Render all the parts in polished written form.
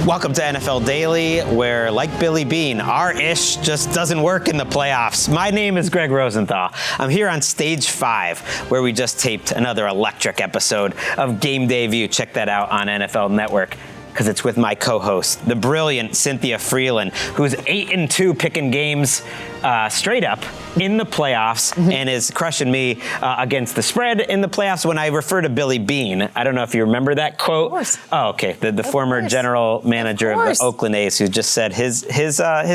Welcome to NFL Daily, where, like Billy Beane, our ish just doesn't work in the playoffs. My name is Gregg Rosenthal. I'm here on Stage 5, where we just taped another electric episode of Game Day View. Check that out on NFL Network, because it's with my co-host, the brilliant Cynthia Frelund, who's 8-2 picking games straight up in the playoffs and is crushing me against the spread in the playoffs. When I refer to Billy Beane, I don't know if you remember that quote. Of course. Oh, okay. The former general manager of the Oakland A's, who just said his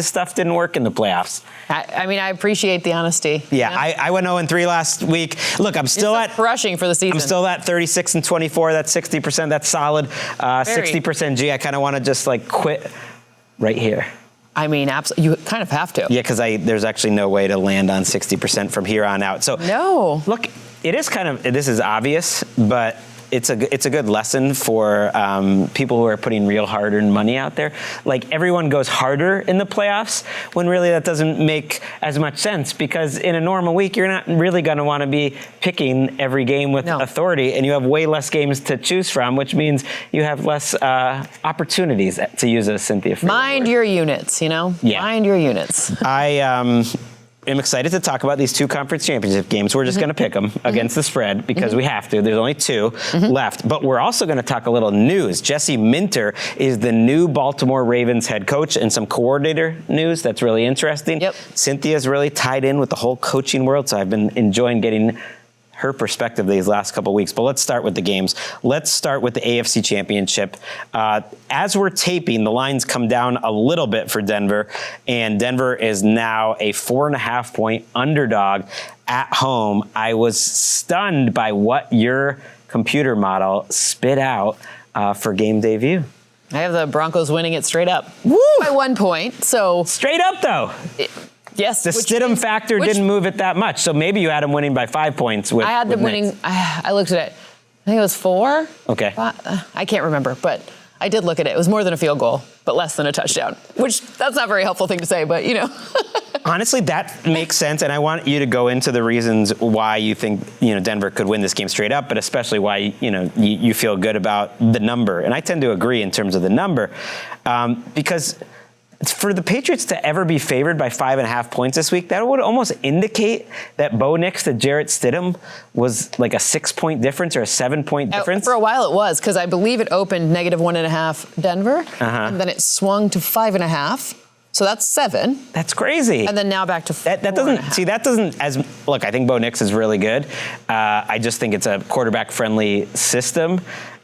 stuff didn't work in the playoffs. I mean, I appreciate the honesty. Yeah, I went 0-3 last week. Look, I'm still at rushing for the season. I'm still at 36-24. That's 60%. That's solid. 60% G. I kind of want to just like quit right here. I mean, absolutely. You kind of have to. Yeah, because there's actually no way to land on 60% from here on out. So no. Look, it is kind of, this is obvious, but it's a good lesson for people who are putting real hard-earned money out there. Like, everyone goes harder in the playoffs when really that doesn't make as much sense, because in a normal week, you're not really going to want to be picking every game with authority, and you have way less games to choose from, which means you have less opportunities, to use a Cynthia Frelund Mind word. your units, you know? Yeah. Mind your units. I'm excited to talk about these two conference championship games. We're just going to pick them against the spread because we have to. There's only two left. But we're also going to talk a little news. Jesse Minter is the new Baltimore Ravens head coach, and some coordinator news that's really interesting. Yep. Cynthia's really tied in with the whole coaching world, so I've been enjoying getting her perspective these last couple of weeks. But let's start with the games. Let's start with the AFC Championship. As we're taping, the lines come down a little bit for Denver, and Denver is now a 4.5-point underdog at home. I was stunned by what your computer model spit out for Game Day View. I have the Broncos winning it straight up. Woo! By 1 point, so. Straight up, though. Yes. The Stidham factor didn't move it that much, so maybe you had them winning by 5 points. I had them winning. I looked at it. I think it was 4. Okay. 5, I can't remember, but I did look at it. It was more than a field goal, but less than a touchdown, which that's not a very helpful thing to say, but you know. Honestly, that makes sense, and I want you to go into the reasons why you think Denver could win this game straight up, but especially why you feel good about the number. And I tend to agree in terms of the number, because for the Patriots to ever be favored by 5.5 points this week, that would almost indicate that Bo Nix to Jarrett Stidham was like a 6-point difference or a 7-point difference. For a while it was, because I believe it opened -1.5 Denver, and then it swung to 5.5. So that's 7. That's crazy. And then now back to 4. That doesn't look, I think Bo Nix is really good. I just think it's a quarterback-friendly system.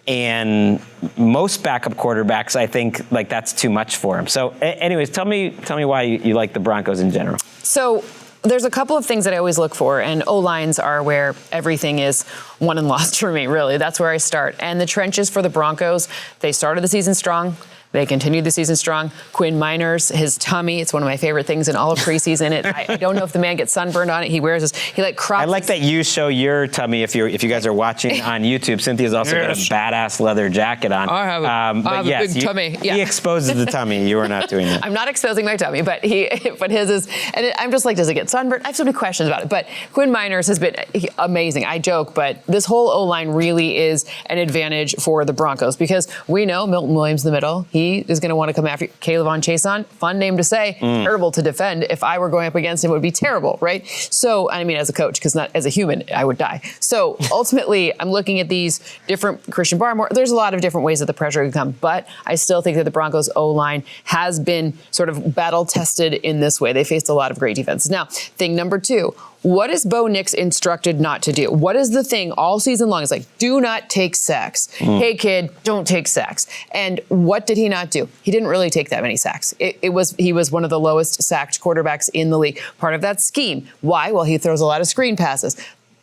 And most backup quarterbacks, I think, like, that's too much for him. So anyways, tell me why you like the Broncos in general. So there's a couple of things that I always look for, and O-lines are where everything is won and lost for me, really. That's where I start. And the trenches for the Broncos, they started the season strong. They continued the season strong. Quinn Miners, his tummy, it's one of my favorite things in all of preseason. I don't know if the man gets sunburned on it. He wears crops. I like that you show your tummy if you guys are watching on YouTube. Cynthia's also got a badass leather jacket on. I have a big tummy. Yeah. He exposes the tummy. You are not doing that. I'm not exposing my tummy, but his is, and I'm just like, does it get sunburned? I have so many questions about it. But Quinn Miners has been amazing. I joke, but this whole O-line really is an advantage for the Broncos, because we know Milton Williams in the middle. He is going to want to come after Kayvon Chason. Fun name to say. Terrible to defend. If I were going up against him, it would be terrible, right? So, I mean, as a coach, because not as a human, I would die. So ultimately, I'm looking at these different Christian Barmore. There's a lot of different ways that the pressure can come, but I still think that the Broncos O-line has been sort of battle tested in this way. They faced a lot of great defenses. Now, thing number 2, what is Bo Nix instructed not to do? What is the thing all season long? It's like, do not take sacks. Hey, kid, don't take sacks. And what did he not do? He didn't really take that many sacks. He was one of the lowest sacked quarterbacks in the league. Part of that scheme. Why? Well, he throws a lot of screen passes.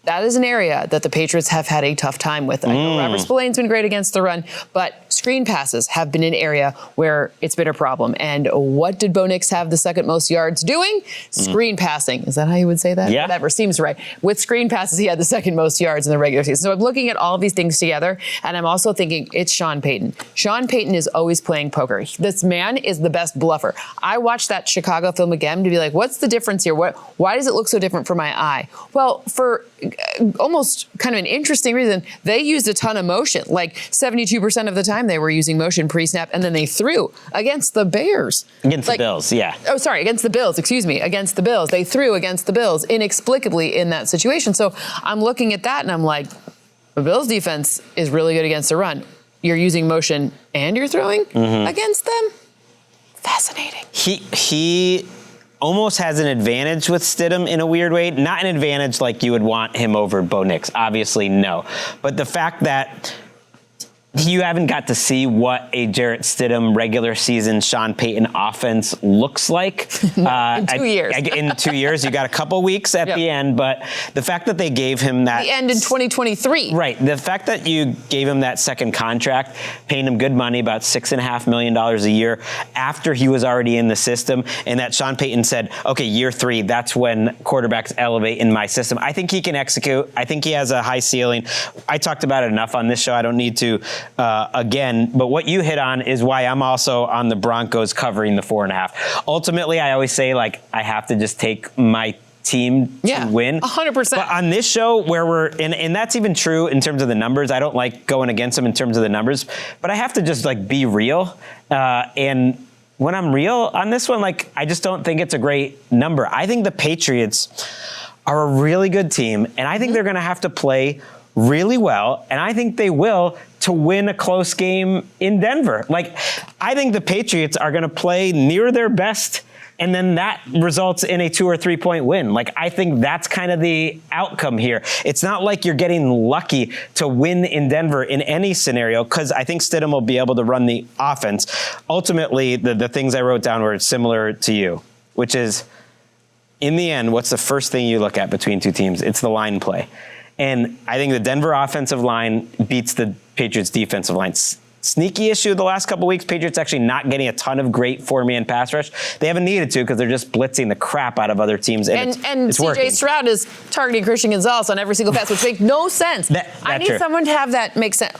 That is an area that the Patriots have had a tough time with. I know Robert Spillane's been great against the run, but screen passes have been an area where it's been a problem. And what did Bo Nix have the second most yards doing? Screen passing. Is that how you would say that? Yeah. Whatever, seems right. With screen passes, he had the second most yards in the regular season. So I'm looking at all of these things together, and I'm also thinking it's Sean Payton. Sean Payton is always playing poker. This man is the best bluffer. I watched that Chicago film again to be like, what's the difference here? Why does it look so different for my eye? Well, for almost kind of an interesting reason. They used a ton of motion. Like 72% of the time they were using motion pre-snap, and then they threw against the Bears. Against the Bills, yeah. Oh, sorry, against the Bills, excuse me, against the Bills. They threw against the Bills inexplicably in that situation. So I'm looking at that and I'm like, the Bills defense is really good against the run. You're using motion and you're throwing against them? Fascinating. He almost has an advantage with Stidham in a weird way. Not an advantage like you would want him over Bo Nix. Obviously, no. But the fact that you haven't got to see what a Jarrett Stidham regular season Sean Payton offense looks like. In 2 years. In 2 years. You got a couple weeks at the end, but the fact that they gave him that... The end in 2023. Right. The fact that you gave him that second contract, paying him good money, about $6.5 million a year, after he was already in the system, and that Sean Payton said, okay, year 3, that's when quarterbacks elevate in my system. I think he can execute. I think he has a high ceiling. I talked about it enough on this show. I don't need to... again, but what you hit on is why I'm also on the Broncos covering the 4.5. Ultimately, I always say, like, I have to just take my team to win. 100%. But on this show where we're, and that's even true in terms of the numbers. I don't like going against them in terms of the numbers, but I have to just like be real. And when I'm real on this one, like, I just don't think it's a great number. I think the Patriots are a really good team, and I think they're going to have to play really well, and I think they will, to win a close game in Denver. Like, I think the Patriots are going to play near their best, and then that results in a 2 or 3 point win. Like, I think that's kind of the outcome here. It's not like you're getting lucky to win in Denver in any scenario, because I think Stidham will be able to run the offense. Ultimately, the things I wrote down were similar to you, which is, in the end, what's the first thing you look at between two teams? It's the line play. And I think the Denver offensive line beats the Patriots defensive line. Sneaky issue the last couple weeks. Patriots actually not getting a ton of great 4-man pass rush. They haven't needed to because they're just blitzing the crap out of other teams. And it's CJ working. Stroud is targeting Christian Gonzalez on every single pass, which makes no sense. I need someone to have that make sense.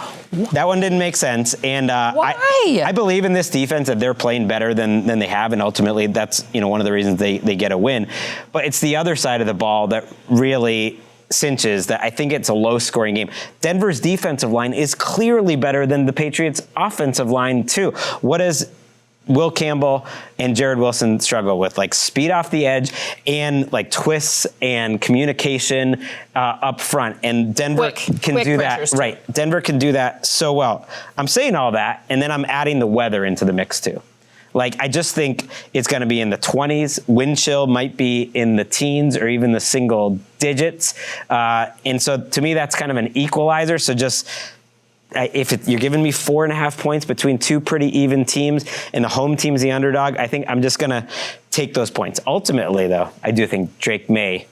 That one didn't make sense. And why? I believe in this defense that they're playing better than they have, and ultimately that's one of the reasons they get a win. But it's the other side of the ball that really cinches that I think it's a low-scoring game. Denver's defensive line is clearly better than the Patriots' offensive line, too. What does Will Campbell and Jared Wilson struggle with? Like, speed off the edge and, like, twists and communication up front. And Denver can do that. Right. Denver can do that so well. I'm saying all that, and then I'm adding the weather into the mix, too. Like, I just think it's going to be in the 20s. Wind chill might be in the teens or even the single digits. And so, to me, that's kind of an equalizer. So just, if you're giving me 4.5 points between two pretty even teams and the home team's the underdog, I think I'm just going to take those points. Ultimately, though, I do think Drake May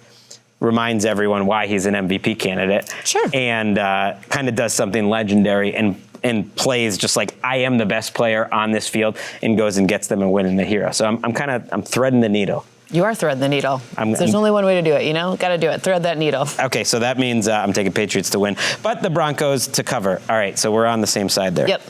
reminds everyone why he's an MVP candidate. Sure. And kind of does something legendary and plays just like, I am the best player on this field, and goes and gets them a win in the hero. So I'm threading the needle. You are threading the needle. There's only one way to do it, Got to do it. Thread that needle. Okay, so that means I'm taking Patriots to win, but the Broncos to cover. All right, so we're on the same side there. Yep.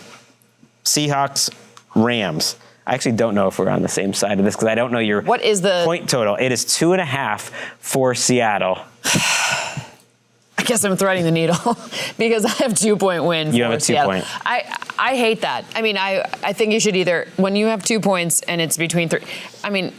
Seahawks, Rams. I actually don't know if we're on the same side of this because I don't know your point total. It is 2.5 for Seattle. I guess I'm threading the needle because I have 2-point win. You have a 2-point. I hate that. I mean, I think you should either, when you have 2 points and it's between 3, I mean,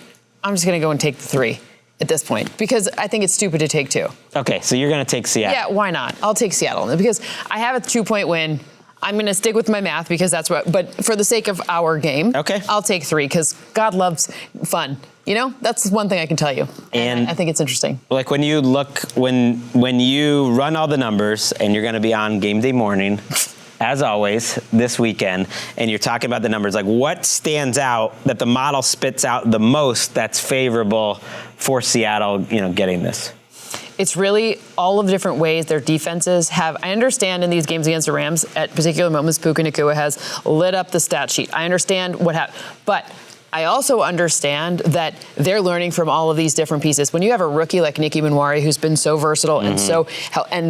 I'm just going to go and take the 3 at this point because I think it's stupid to take 2. Okay, so you're going to take Seattle. Yeah, why not? I'll take Seattle because I have a 2-point win. I'm going to stick with my math because that's what, but for the sake of our game, I'll take 3 because God loves fun. That's one thing I can tell you. And I think it's interesting. Like when you look, when you run all the numbers and you're going to be on game day morning, as always, this weekend, and you're talking about the numbers, like what stands out that the model spits out the most that's favorable for Seattle, getting this? It's really all of the different ways their defenses have. I understand in these games against the Rams, at particular moments, Puka Nacua has lit up the stat sheet. I understand what happened. But I also understand that they're learning from all of these different pieces. When you have a rookie like Nicky Manwari, who's been so versatile and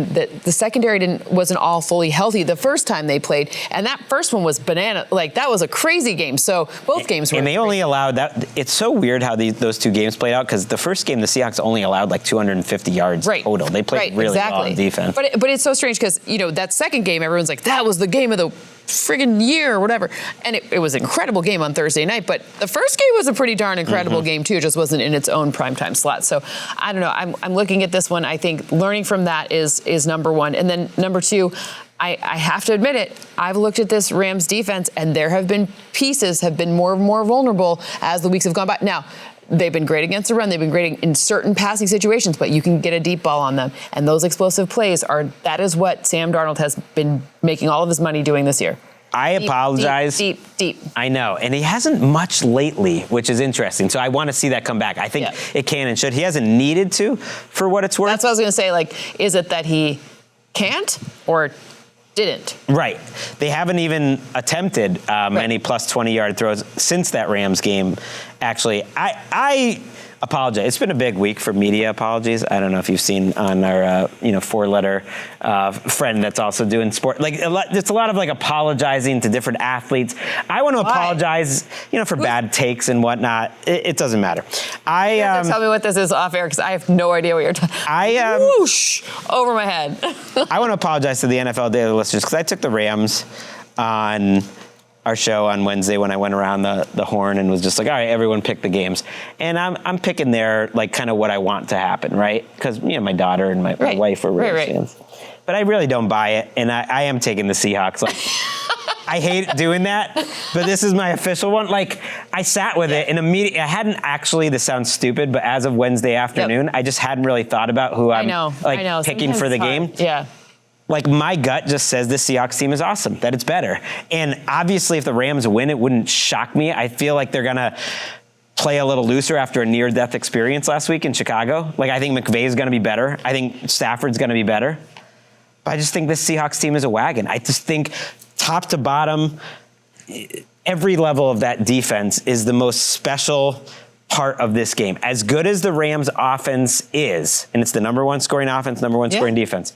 the secondary wasn't all fully healthy the first time they played, and that first one was banana. Like, that was a crazy game. So both games were. And they only allowed that. It's so weird how those two games played out, because the first game the Seahawks only allowed like 250 yards total. They played really well on defense. But it's so strange because that second game, everyone's like, that was the game of the friggin' year or whatever. And it was an incredible game on Thursday night, but the first game was a pretty darn incredible game too. It just wasn't in its own primetime slot. So I don't know. I'm looking at this one. I think learning from that is number one. And then number two, I have to admit it, I've looked at this Rams defense and there have been pieces have been more and more vulnerable as the weeks have gone by. Now, they've been great against the run. They've been great in certain passing situations, but you can get a deep ball on them. And those explosive plays that is what Sam Darnold has been making all of his money doing this year. I apologize. Deep. I know. And he hasn't much lately, which is interesting. So I want to see that come back. I think it can and should. He hasn't needed to, for what it's worth. That's what I was going to say. Like, is it that he can't or didn't? Right. They haven't even attempted any plus 20-yard throws since that Rams game. Actually, I apologize. It's been a big week for media apologies. I don't know if you've seen on our four-letter friend that's also doing sport. Like, it's a lot of like apologizing to different athletes. I want to apologize, for bad takes and whatnot. It doesn't matter. Tell me what this is off air, because I have no idea what you're talking about. Whoosh over my head. I want to apologize to the NFL Daily listeners, because I took the Rams on our show on Wednesday when I went around the horn and was just like, all right, everyone pick the games. And I'm picking there, like, kind of what I want to happen, right? Because, my daughter and my wife are Rams fans. But I really don't buy it, and I am taking the Seahawks. Like, I hate doing that, but this is my official one. Like, I sat with it, and immediately, I hadn't actually, this sounds stupid, but as of Wednesday afternoon, I just hadn't really thought about who I'm picking for the game. Yeah. Like, my gut just says this Seahawks team is awesome, that it's better. And obviously, if the Rams win, it wouldn't shock me. I feel like they're going to play a little looser after a near-death experience last week in Chicago. Like, I think McVay is going to be better. I think Stafford's going to be better. But I just think this Seahawks team is a wagon. I just think top to bottom, every level of that defense is the most special part of this game. As good as the Rams offense is, and it's the number one scoring offense, number one scoring defense,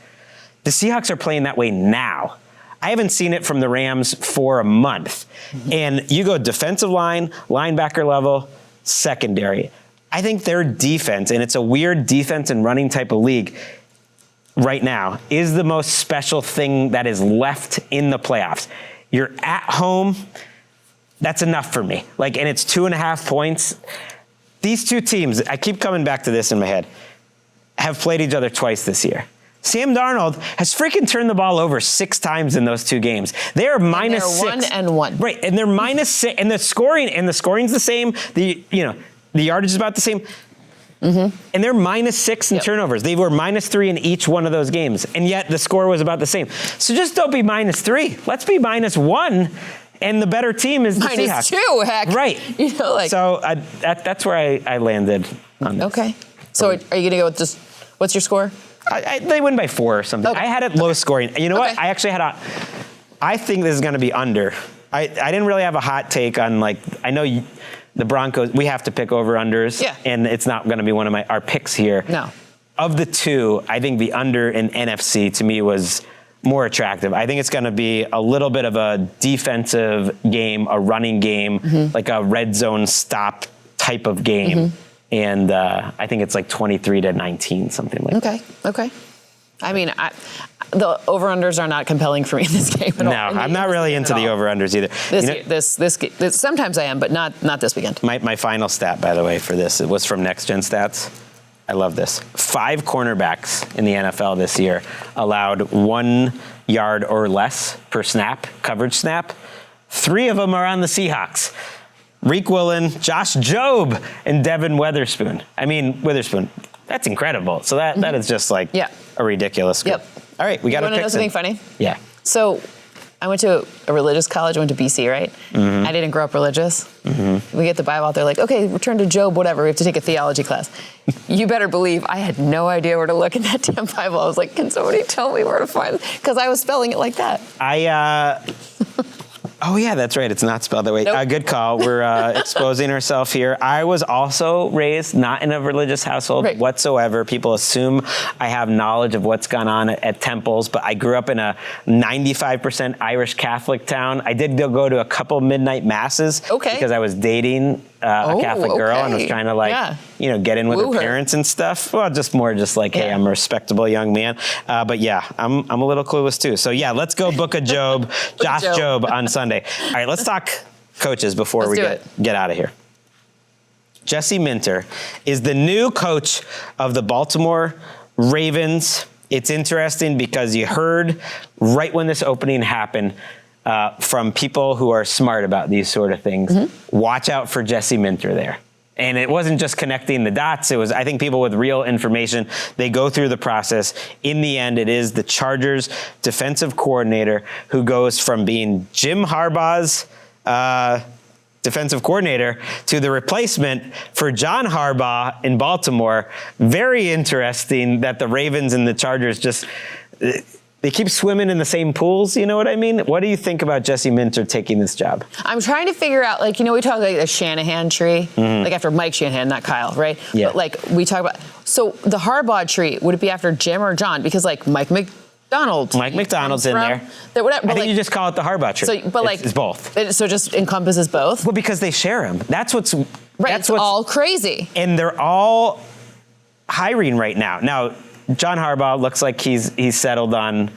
the Seahawks are playing that way now. I haven't seen it from the Rams for a month. And you go defensive line, linebacker level, secondary. I think their defense, and it's a weird defense and running type of league right now, is the most special thing that is left in the playoffs. You're at home. That's enough for me. Like, and it's 2.5 points. These two teams, I keep coming back to this in my head, have played each other twice this year. Sam Darnold has freaking turned the ball over 6 times in those 2 games. They are minus 6. 1-1. Right, and they're minus 6, and the scoring's the same. The yardage is about the same. And they're minus 6 in turnovers. They were minus 3 in each one of those games, and yet the score was about the same. So just don't be minus 3. Let's be minus 1, and the better team is the Seahawks. -2, heck. Right. So that's where I landed on this. Okay. So are you going to go with just, what's your score? They win by 4 or something. Okay. I had it low scoring. You know what? I actually had I think this is going to be under. I didn't really have a hot take on, like, I know the Broncos, we have to pick over-unders. Yeah. And it's not going to be one of our picks here. No. Of the 2, I think the under in NFC to me was more attractive. I think it's going to be a little bit of a defensive game, a running game, like a red zone stop type of game. And I think it's like 23-19, something like that. Okay. I mean, the over-unders are not compelling for me in this game at all. No, I'm not really into the over-unders either. This sometimes I am, but not this weekend. My final stat, by the way, for this, it was from Next Gen Stats. I love this. 5 cornerbacks in the NFL this year allowed 1 yard or less per snap, coverage snap. 3 of them are on the Seahawks. Reek Willen, Josh Jobe, and Devin Witherspoon. That's incredible. So that is just like a ridiculous score. All right, we got to pick. You want to know something funny? Yeah. So I went to a religious college. I went to BC, right? I didn't grow up religious. We get the Bible out there like, okay, return to Job, whatever. We have to take a theology class. You better believe I had no idea where to look in that damn Bible. I was like, can somebody tell me where to find it? Because I was spelling it like that. Oh, yeah, that's right. It's not spelled that way. Nope. Good call. We're exposing ourselves here. I was also raised not in a religious household whatsoever. People assume I have knowledge of what's gone on at temples, but I grew up in a 95% Irish Catholic town. I did go to a couple midnight masses because I was dating a Catholic girl and was trying to get in with her parents and stuff. Well, just like, hey, I'm a respectable young man. But yeah, I'm a little clueless too. So yeah, let's go Book of Job, Josh Job on Sunday. All right, let's talk coaches before we get out of here. Jesse Minter is the new coach of the Baltimore Ravens. It's interesting because you heard right when this opening happened from people who are smart about these sort of things, watch out for Jesse Minter there. And it wasn't just connecting the dots. It was, I think, people with real information. They go through the process. In the end, it is the Chargers defensive coordinator who goes from being Jim Harbaugh's defensive coordinator to the replacement for John Harbaugh in Baltimore. Very interesting that the Ravens and the Chargers just... They keep swimming in the same pools, you know what I mean? What do you think about Jesse Minter taking this job? I'm trying to figure out, we talk like the Shanahan tree, like after Mike Shanahan, not Kyle, right? Yeah. But we talk about, so the Harbaugh tree, would it be after Jim or John? Because Mike McDonald's in there. Whatever, I think you just call it the Harbaugh tree. So, but it's both. So it just encompasses both? Well, because they share them. That's what's... Right, that's what's all crazy. And they're all hiring right now. Now, John Harbaugh looks like he's settled on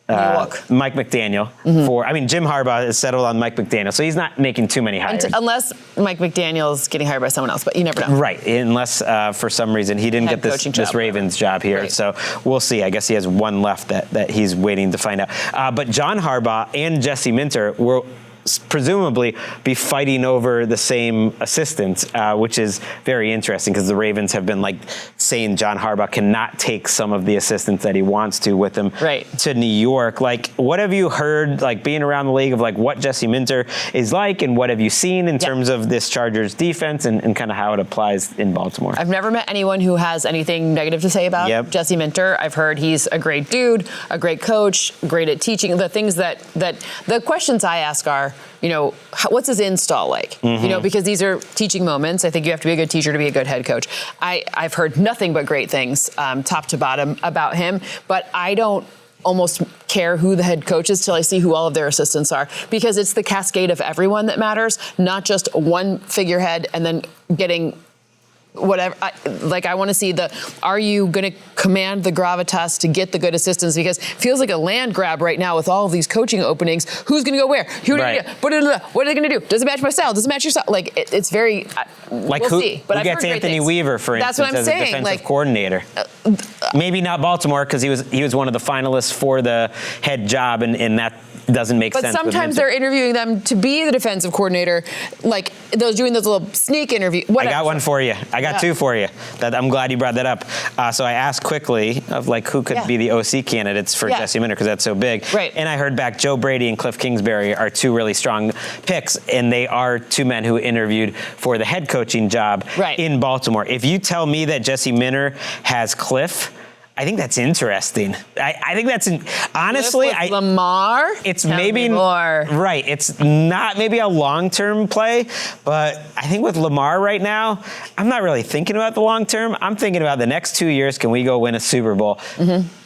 Mike McDaniel. Jim Harbaugh is settled on Mike McDaniel, so he's not making too many hires. Unless Mike McDaniel's getting hired by someone else, but you never know. Right, unless for some reason he didn't get this Ravens job here. Right. So we'll see. I guess he has one left that he's waiting to find out. But John Harbaugh and Jesse Minter will presumably be fighting over the same assistant, which is very interesting because the Ravens have been saying John Harbaugh cannot take some of the assistants that he wants to with him to New York. What have you heard, being around the league of what Jesse Minter is like, and what have you seen in terms of this Chargers defense and kind of how it applies in Baltimore? I've never met anyone who has anything negative to say about Jesse Minter. I've heard he's a great dude, a great coach, great at teaching. The things that the questions I ask are, what's his install like? Because these are teaching moments. I think you have to be a good teacher to be a good head coach. I've heard nothing but great things, top to bottom, about him, but I don't almost care who the head coach is till I see who all of their assistants are, because it's the cascade of everyone that matters, not just one figurehead and then getting whatever. I want to see are you going to command the gravitas to get the good assistants? Because it feels like a land grab right now with all of these coaching openings. Who's going to go where? What are they going to do? Does it match my style? Does it match your style? It's very, we'll see. But who gets Anthony Weaver, for instance, as a defensive coordinator? Maybe not Baltimore, because he was one of the finalists for the head job, and that doesn't make sense. But sometimes they're interviewing them to be the defensive coordinator, those doing those little sneak interviews. I got one for you. I got two for you. I'm glad you brought that up. So I asked quickly of who could be the OC candidates for Jesse Minter, because that's so big. Right. And I heard back Joe Brady and Cliff Kingsbury are two really strong picks, and they are two men who interviewed for the head coaching job in Baltimore. If you tell me that Jesse Minter has Cliff, I think that's interesting. I think that's honestly. Lamar. It's maybe right. It's not maybe a long-term play, but I think with Lamar right now, I'm not really thinking about the long term. I'm thinking about the next 2 years. Can we go win a Super Bowl?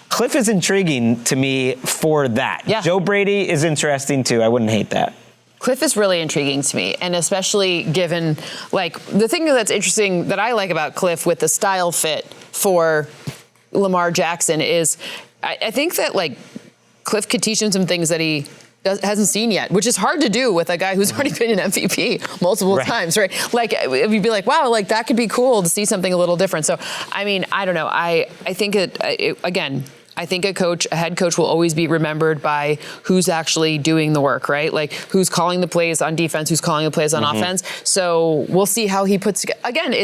Cliff is intriguing to me for that. Yeah. Joe Brady is interesting too. I wouldn't hate that. Cliff is really intriguing to me, and especially given the thing that's interesting that I like about Cliff with the style fit for Lamar Jackson is I think that Cliff could teach him some things that he hasn't seen yet, which is hard to do with a guy who's already been an MVP multiple times, right? You'd be wow, that could be cool to see something a little different. So, I don't know. I think again, I think a head coach will always be remembered by who's actually doing the work, right? Who's calling the plays on defense, who's calling the plays on offense. So we'll see how he puts together. Again,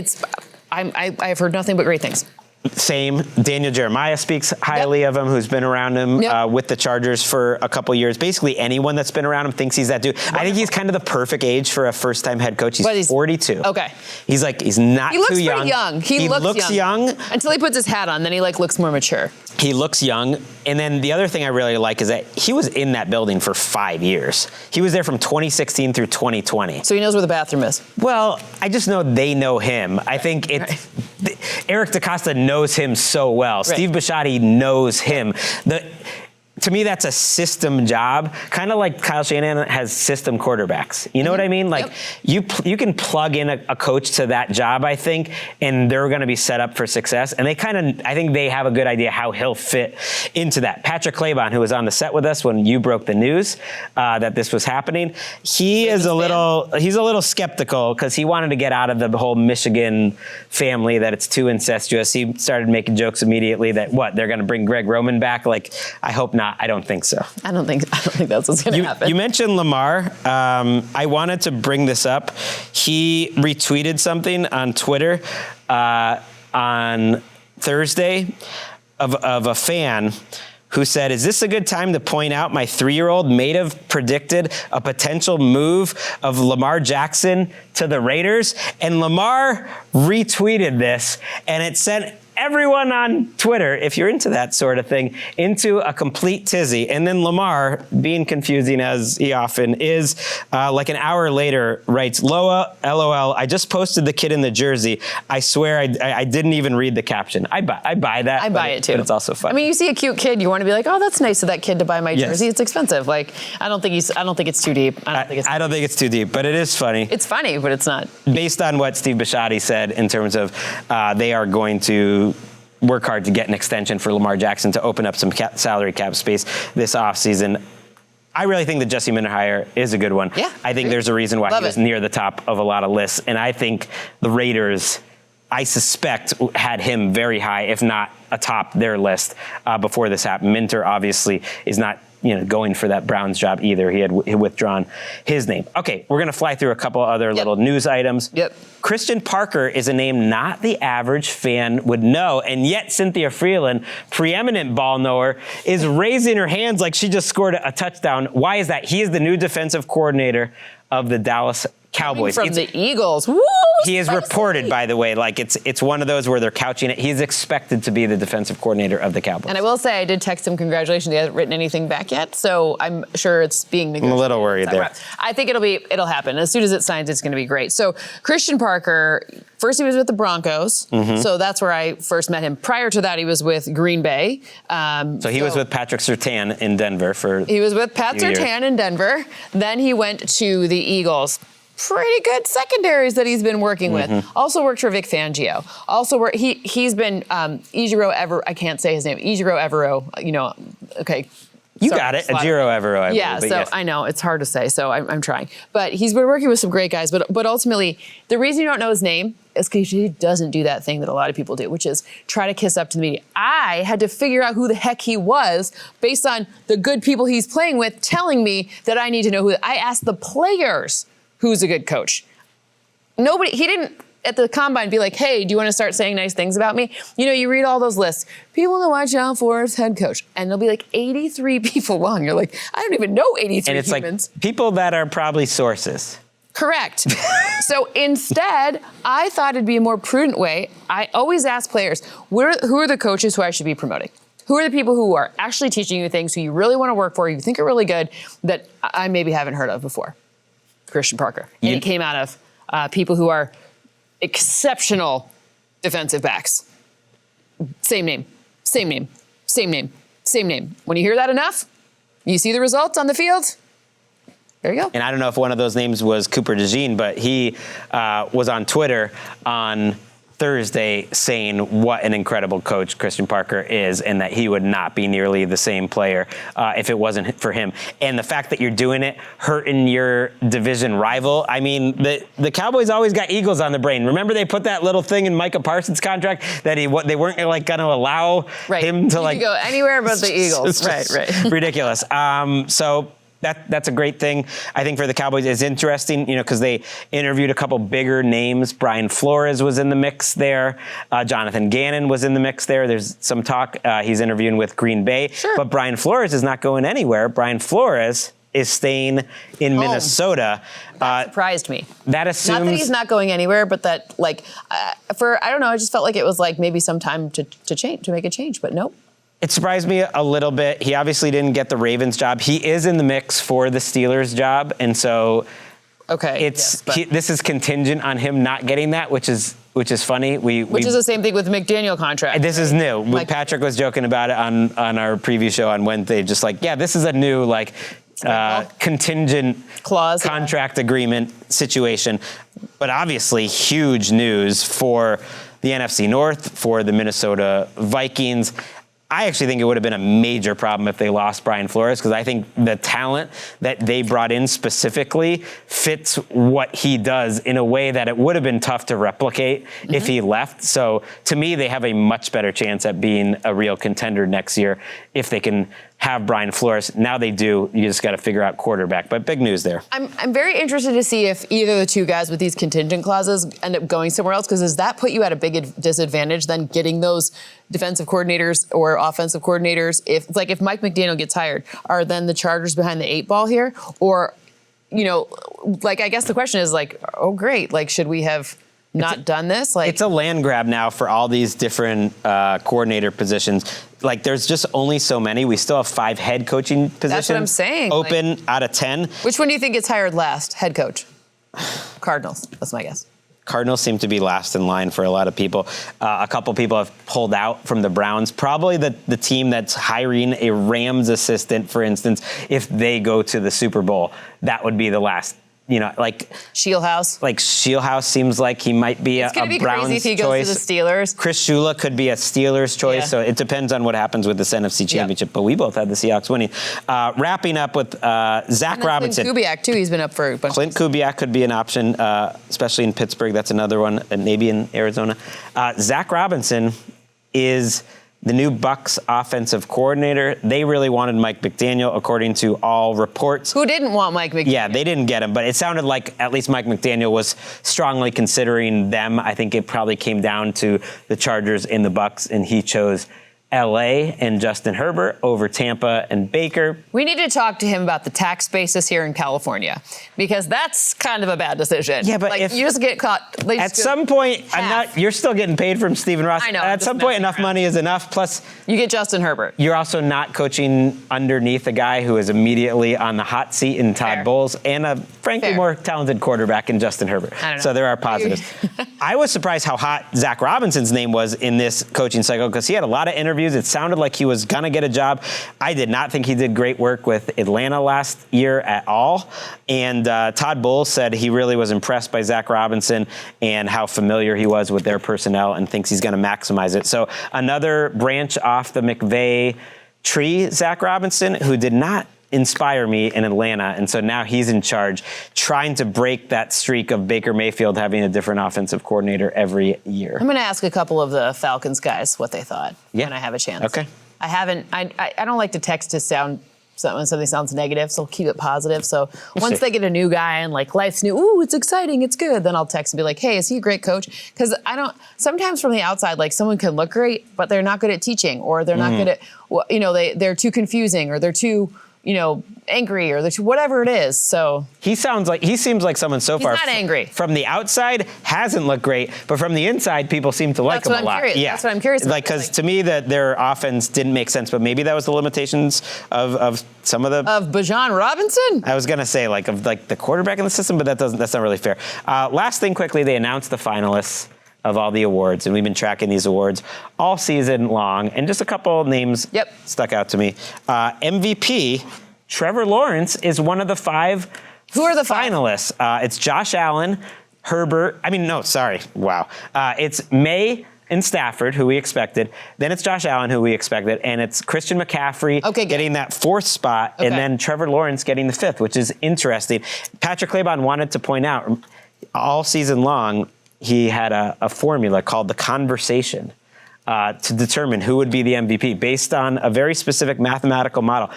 I've heard nothing but great things. Same. Daniel Jeremiah speaks highly of him, who's been around him with the Chargers for a couple years. Basically, anyone that's been around him thinks he's that dude. Wonderful. I think he's kind of the perfect age for a first-time head coach. He's 42. Okay. He's not too young. He looks young. He looks young. Until he puts his hat on, then he looks more mature. He looks young. And then the other thing I really like is that he was in that building for 5 years. He was there from 2016 through 2020. So he knows where the bathroom is. Well, I just know they know him. I think Eric DaCosta knows him so well. Right. Steve Bisciotti knows him. To me, that's a system job, kind of like Kyle Shanahan has system quarterbacks. You know what I mean? Like, you can plug in a coach to that job, I think, and they're going to be set up for success. And I think they have a good idea how he'll fit into that. Patrick Claybon, who was on the set with us when you broke the news that this was happening, he's a little skeptical because he wanted to get out of the whole Michigan family, that it's too incestuous. He started making jokes immediately that they're going to bring Greg Roman back. Like, I hope not. I don't think so. I don't think that's what's going to happen. You mentioned Lamar. I wanted to bring this up. He retweeted something on Twitter on Thursday of a fan who said, "Is this a good time to point out my 3-year-old may have predicted a potential move of Lamar Jackson to the Raiders?" And Lamar retweeted this, and it sent everyone on Twitter, if you're into that sort of thing, into a complete tizzy. And then Lamar, being confusing as he often is, like an hour later writes, "Loa, LOL, I just posted the kid in the jersey. I swear I didn't even read the caption." I buy that. I buy it too. But it's also funny. I mean, you see a cute kid, you want to be like, "Oh, that's nice of that kid to buy my jersey." It's expensive. Like, I don't think it's too deep. I don't think it's too deep, but it is funny. It's funny, but it's not. Based on what Steve Bisciotti said in terms of they are going to work hard to get an extension for Lamar Jackson to open up some salary cap space this offseason. I really think that Jesse Minter hire is a good one. Yeah, I think there's a reason why he was near the top of a lot of lists. And I think the Raiders, I suspect, had him very high, if not atop their list before this happened. Minter obviously is not going for that Browns job either. He had withdrawn his name. Okay, we're going to fly through a couple other little news items. Christian Parker is a name not the average fan would know, and yet Cynthia Frelund, preeminent ball knower, is raising her hands like she just scored a touchdown. Why is that? He is the new defensive coordinator of the Dallas Cowboys. From the Eagles. Woo, he is reported, by the way, like it's one of those where they're couching it. He's expected to be the defensive coordinator of the Cowboys. And I will say, I did text him congratulations. He hasn't written anything back yet, so I'm sure it's being negotiated. I'm a little worried there. I think it'll happen. As soon as it signs, it's going to be great. So Christian Parker, first he was with the Broncos, so that's where I first met him. Prior to that, he was with Green Bay. So he was with Patrick Surtain in Denver He was with Pat Surtain in Denver. Then he went to the Eagles. Pretty good secondaries that he's been working with. Also worked for Vic Fangio. He's been Ejiro Evero. I can't say his name. Ejiro Evero. Okay. You got it. Ejiro Evero. Yeah. So yes. I know it's hard to say. So I'm trying. But he's been working with some great guys. But ultimately, the reason you don't know his name is because he doesn't do that thing that a lot of people do, which is try to kiss up to the media. I had to figure out who the heck he was based on the good people he's playing with telling me that I need to know who. I asked the players who's a good coach. He didn't at the combine be like, "Hey, do you want to start saying nice things about me?" You read all those lists. People to watch out for as head coach. And there'll be like 83 people long. You're like, I don't even know 83 and it's humans. Like people that are probably sources. Correct. So instead, I thought it'd be a more prudent way. I always ask players, who are the coaches who I should be promoting? Who are the people who are actually teaching you things, who you really want to work for, you think are really good, that I maybe haven't heard of before? Christian Parker. And it came out of people who are exceptional defensive backs. Same name. When you hear that enough, you see the results on the field. There you go. And I don't know if one of those names was Cooper DeJean, but he was on Twitter on Thursday saying what an incredible coach Christian Parker is and that he would not be nearly the same player if it wasn't for him. And the fact that you're doing it hurting your division rival. I mean, the Cowboys always got Eagles on the brain. Remember they put that little thing in Micah Parsons' contract that they weren't like going to allow him to he could go anywhere but the Eagles. Right. Ridiculous. So that's a great thing. I think for the Cowboys, it's interesting, because they interviewed a couple bigger names. Brian Flores was in the mix there. Jonathan Gannon was in the mix there. There's some talk. He's interviewing with Green Bay. Sure. But Brian Flores is not going anywhere. Brian Flores is staying in Minnesota. That surprised me. That assumes... Not that he's not going anywhere, but that, I don't know, I just felt like it was maybe some time to make a change, but nope. It surprised me a little bit. He obviously didn't get the Ravens job. He is in the mix for the Steelers job, and so this is contingent on him not getting that, which is funny. Which is the same thing with the McDaniel contract. This is new. Patrick was joking about it on our preview show on Wednesday, just like, yeah, this is a new contingent clause contract agreement situation. But obviously huge news for the NFC North, for the Minnesota Vikings. I actually think it would have been a major problem if they lost Brian Flores, because I think the talent that they brought in specifically fits what he does in a way that it would have been tough to replicate if he left. So to me, they have a much better chance at being a real contender next year if they can have Brian Flores. Now they do. You just got to figure out quarterback. But big news there. I'm very interested to see if either of the two guys with these contingent clauses end up going somewhere else, because does that put you at a big disadvantage than getting those defensive coordinators or offensive coordinators? If Mike McDaniel gets hired, are then the Chargers behind the 8 ball here? Or, I guess the question is oh, great. Should we have not done this? It's a land grab now for all these different coordinator positions. There's just only so many. We still have 5 head coaching positions. That's what I'm saying. Open out of 10. Which one do you think gets hired last? Head coach. Cardinals. That's my guess. Cardinals seem to be last in line for a lot of people. A couple people have pulled out from the Browns. Probably the team that's hiring a Rams assistant, for instance, if they go to the Super Bowl, that would be the last. Shieldhouse. Shieldhouse seems like he might be a Browns choice. It's going to be crazy if he goes to the Steelers. Chris Shula could be a Steelers choice. Yeah. So it depends on what happens with this NFC Championship. Yep. But we both had the Seahawks winning. Wrapping up with Zack Robinson. Clint Kubiak, too. He's been up for a bunch Clint Kubiak could be an option, especially in Pittsburgh. That's another one, maybe in Arizona. Zack Robinson is the new Bucs offensive coordinator. They really wanted Mike McDaniel, according to all reports. Who didn't want Mike McDaniel? Yeah, they didn't get him, but it sounded like at least Mike McDaniel was strongly considering them. I think it probably came down to the Chargers and the Bucs, and he chose LA and Justin Herbert over Tampa and Baker. We need to talk to him about the tax basis here in California, because that's kind of a bad decision. Yeah, but if you just get caught. At some point, you're still getting paid from Stephen Ross. I know. At some point, enough money is enough. Plus, you get Justin Herbert. You're also not coaching underneath a guy who is immediately on the hot seat in Todd Bowles and a frankly more talented quarterback in Justin Herbert. I don't know. So there are positives. I was surprised how hot Zack Robinson's name was in this coaching cycle, because he had a lot of interviews. It sounded like he was going to get a job. I did not think he did great work with Atlanta last year at all. And Todd Bowles said he really was impressed by Zack Robinson and how familiar he was with their personnel, and thinks he's going to maximize it. So another branch off the McVay tree, Zack Robinson, who did not inspire me in Atlanta. And so now he's in charge, trying to break that streak of Baker Mayfield having a different offensive coordinator every year. I'm going to ask a couple of the Falcons guys what they thought when I have a chance. Okay. I don't like to text to sound when something sounds negative, so I'll keep it positive. So once they get a new guy and life's new, ooh, it's exciting, it's good, then I'll text and be like, hey, is he a great coach? Because sometimes from the outside, someone can look great, but they're not good at teaching, or they're not good at, they're too confusing, or they're too, angry, or whatever it is. So he seems like someone so far. He's not angry. From the outside, hasn't looked great, but from the inside, people seem to like him a lot. Curious. Yeah, that's what I'm curious about. Because to me, that their offense didn't make sense, but maybe that was the limitations of some of the Bijan Robinson. I was gonna say of the quarterback in the system, but that's not really fair. Last thing quickly, they announced the finalists of all the awards, and we've been tracking these awards all season long, and just a couple names stuck out to me. MVP, Trevor Lawrence, is one of the 5 Who are the finalists. It's Josh Allen, Herbert. Wow. It's May and Stafford, who we expected. Then it's Josh Allen, who we expected. And it's Christian McCaffrey getting that 4th spot. Okay. And then Trevor Lawrence getting the 5th, which is interesting. Patrick Claybon wanted to point out all season long, he had a formula called the conversation to determine who would be the MVP based on a very specific mathematical model.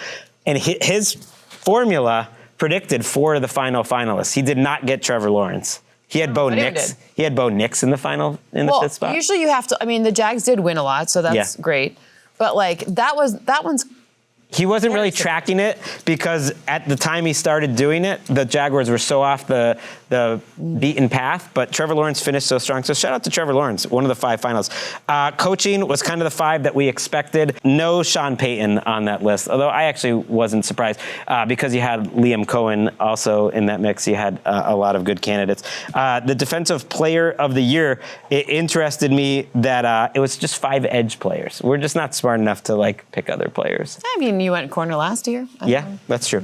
And his formula predicted 4 of the final finalists. He did not get Trevor Lawrence. He had Bo Nix. He had Bo Nix in the final, in the 5th spot. Usually you have to. I mean, the Jags did win a lot, so that's great. But that one's He wasn't really tracking it because at the time he started doing it, the Jaguars were so off the beaten path, but Trevor Lawrence finished so strong. So shout out to Trevor Lawrence, one of the 5 finalists. Coaching was kind of the 5 that we expected. No Sean Payton on that list, although I actually wasn't surprised because you had Liam Cohen also in that mix. You had a lot of good candidates. The Defensive Player of the Year, it interested me that it was just 5 edge players. We're just not smart enough to pick other players. I mean, you went corner last year. Yeah, that's true.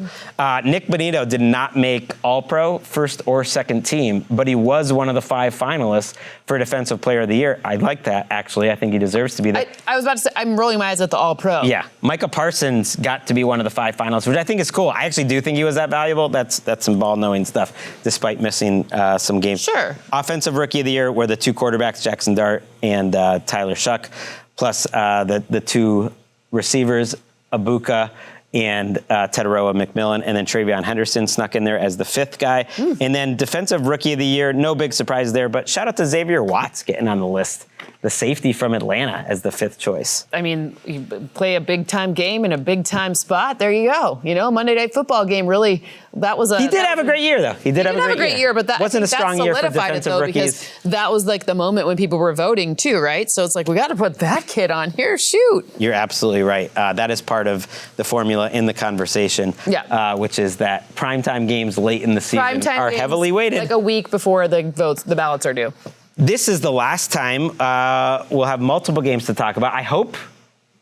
Nick Bonito did not make All-Pro, first or second team, but he was one of the 5 finalists for Defensive Player of the Year. I like that, actually. I think he deserves to be there. I was about to say, I'm rolling my eyes at the All-Pro. Yeah. Micah Parsons got to be one of the 5 finalists, which I think is cool. I actually do think he was that valuable. That's some ball-knowing stuff, despite missing some games. Sure. Offensive Rookie of the Year were the 2 quarterbacks, Jackson Dart and Tyler Shuck, plus the 2 receivers, Abuka and Tetaroa McMillan, and then Travion Henderson snuck in there as the 5th guy. And then Defensive Rookie of the Year, no big surprise there, but shout out to Xavier Watts getting on the list. The safety from Atlanta as the 5th choice. I mean, you play a big-time game in a big-time spot, there you go. Monday Night Football game, really, that was a... He did have a great year, though. He did have a great year, but that wasn't a strong year for defensive rookies. Because that was the moment when people were voting, too, right? So it's we got to put that kid on here, shoot. You're absolutely right. That is part of the formula in the conversation, which is that primetime games late in the season are heavily weighted. A week before the ballots are due. This is the last time we'll have multiple games to talk about. I hope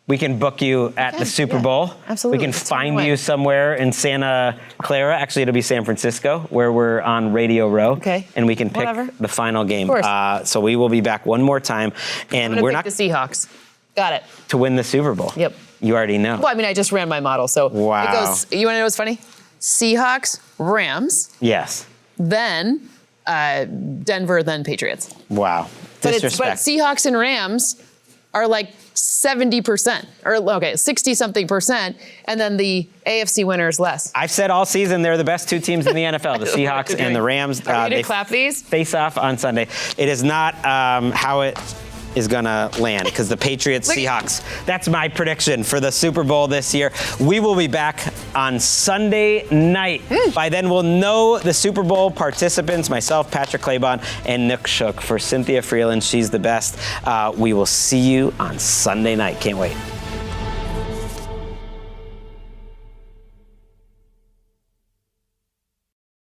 we can book you at the Super Bowl. Absolutely. We can find you somewhere in Santa Clara. Actually, it'll be San Francisco, where we're on Radio Row. Okay. And we can pick the final game. Of course. So we will be back one more time. And we're not the Seahawks. Got it. To win the Super Bowl. Yep. You already know. Well, I mean, I just ran my model. So wow. It goes, you want to know what's funny? Seahawks, Rams. Yes. Then Denver, then Patriots. Wow. Disrespect. But Seahawks and Rams are 70%, or 60-something percent, and then the AFC winner is less. I've said all season they're the best 2 teams in the NFL, the Seahawks and the Rams. Are we going to clap these? Face off on Sunday. It is not how it is going to land, because the Patriots, Seahawks, that's my prediction for the Super Bowl this year. We will be back on Sunday night. By then, we'll know the Super Bowl participants, myself, Patrick Claybon, and Nick Shook. For Cynthia Frelund, she's the best. We will see you on Sunday night. Can't wait.